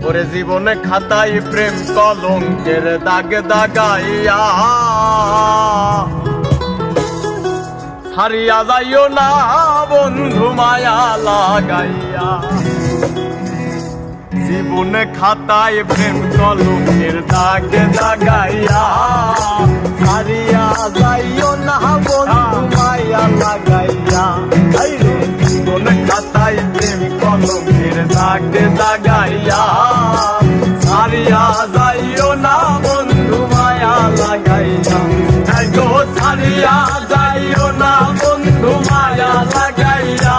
ওরে জীবনে খাতায় প্রেম কলঙ্কের দাগ দাগাইয়া হারিয়া যাইও না বন্ধু মায়া লাগাইয়া। জীবনে খাতায় প্রেম কলঙ্কের দাগ দাগাইয়া হারিয়া যাইও না বন্ধু মায়া লাগাইয়া। জীবনে খাতায় প্রেম কলঙ্কের দাগ দাগাইয়া হারিয়া যাইও না বন্ধু মায়া লাগাইয়া। গো ছাড়িয়া যাইও না বন্ধু মায়া লাগাইয়া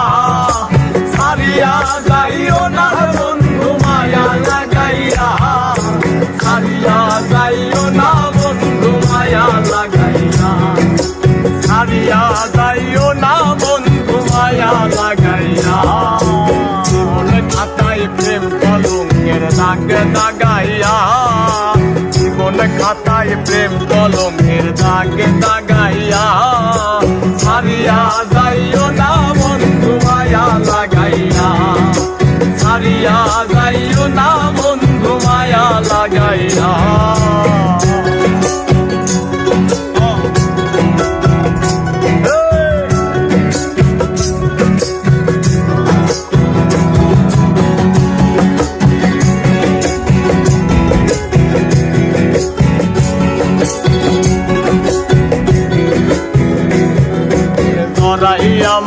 ছাড়িয়া যাইও না বন্ধু মায়া লাগাইয়া ছাড়িয়া যাইও না বন্ধু মায়া লাগাইয়া ছাড়িয়া যাইও না বন্ধু মায়া লাগাইয়া। জীবনে খাতায় প্রেম কলঙ্কের দাগ দাগাইয়া জীবনে খাতায় প্রেম কলঙ্কের দাগ দাগাইয়া ছাড়িয়া যাইও না বন্ধু মায়া লাগাইয়া ছাড়িয়া যাইও না বন্ধু মায়া লাগাইয়া।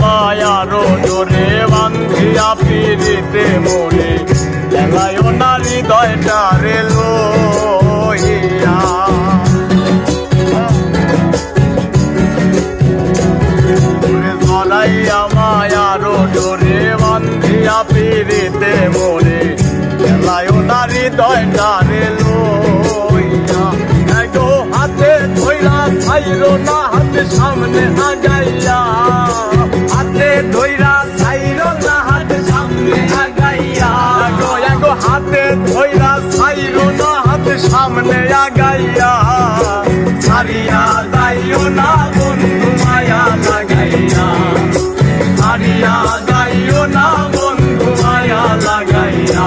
মায়ার জোরে বান্ধিয়া পিড়িতে মোরে গেলায় না হৃদয়টা রে লইয়া। ধরাইয়া মায়ার জোরে বান্ধিয়া পিড়িতে মোরে গেলায় না হৃদয়টা রে লইয়া। গো হাতে ধইরা ছাইরো না হাতে সামনে আগাইয়া হাতে ধইরা ছাইরো না হাতে সামনে আগাইয়া। গো হাতে ধইরা ছাইরো না হাতে সামনে আগাইয়া ছাড়িয়া যাইও না বন্ধু মায়া লাগাইয়া ছাড়িয়া যাইও না বন্ধু মায়া লাগাইয়া।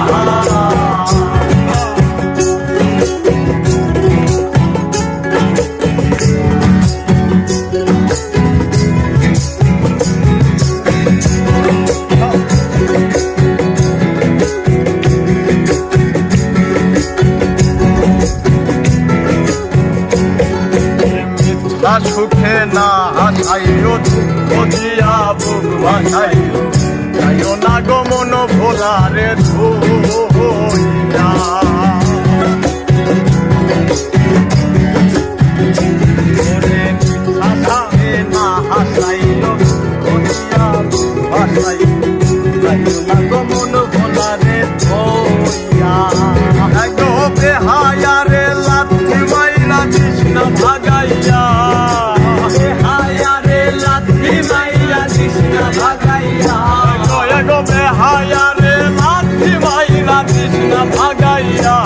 সুখে না হাসাইও দুঃখ দিয়া বুক ভাসাইও যাইও না গো মন ভোলারে ধুইয়া। না হাসাইও দিয়া বুক ভাসাইও যাইও না গো মন ভোলারে ধুইয়া। গো বেহায়ারে লাথি মাইরা কৃষ্ণ ভাগাইয়া গো বেহায়ারে লাথি মাইরা কৃষ্ণ ভাগাইয়া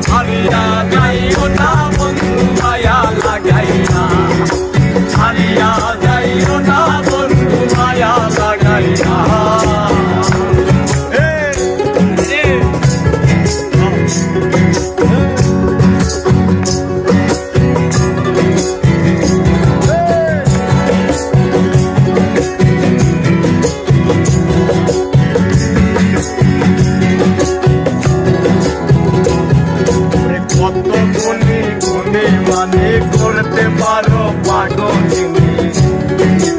ছাড়িয়া যাইও না বন্ধু মায়া লাগাইয়া ছাড়িয়া যাইও না বন্ধু মায়া লাগাইয়া। মানে করতে পারো পাগলিনী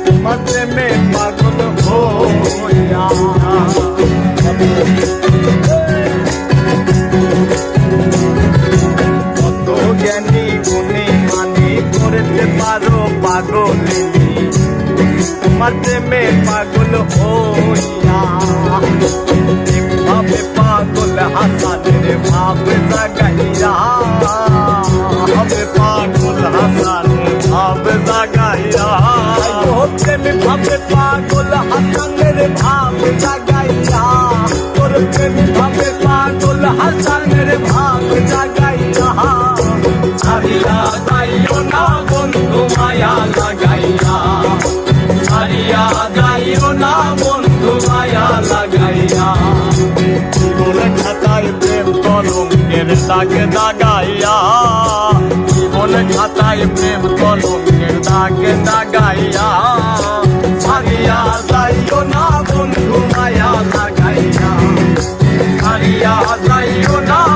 তোমার প্রেমে পাগল হইয়া। কত জ্ঞানী গুণী মানে করতে পারো পাগলিনী তোমার প্রেমে পাগল হইয়া। ভাবে পাগল হাসানের ভাবে জাগাইয়া ভাবে পাগল হাসানের ভাবে জাগাইয়া। প্রেমে ভাবে পাগল হাসানের ভাবে জাগাইয়া তোর প্রেমে ভাবে পাগল হাসানের ভাবে জাগাইয়া। ছাড়িয়া যাইও না বন্ধু মায়া লাগাইয়া ছাড়িয়া যাইও না বন্ধু মায়া লাগাইয়া। জীবনে খাতায় প্রেম কলঙ্কের দাগ দাগাইয়া, জীবন খাতায় প্রেম কলঙ্কের দাগ দাগাইয়া, হারিয়া যাইও না বন্ধু মায়া লাগাইয়া, হারিয়া যাইও না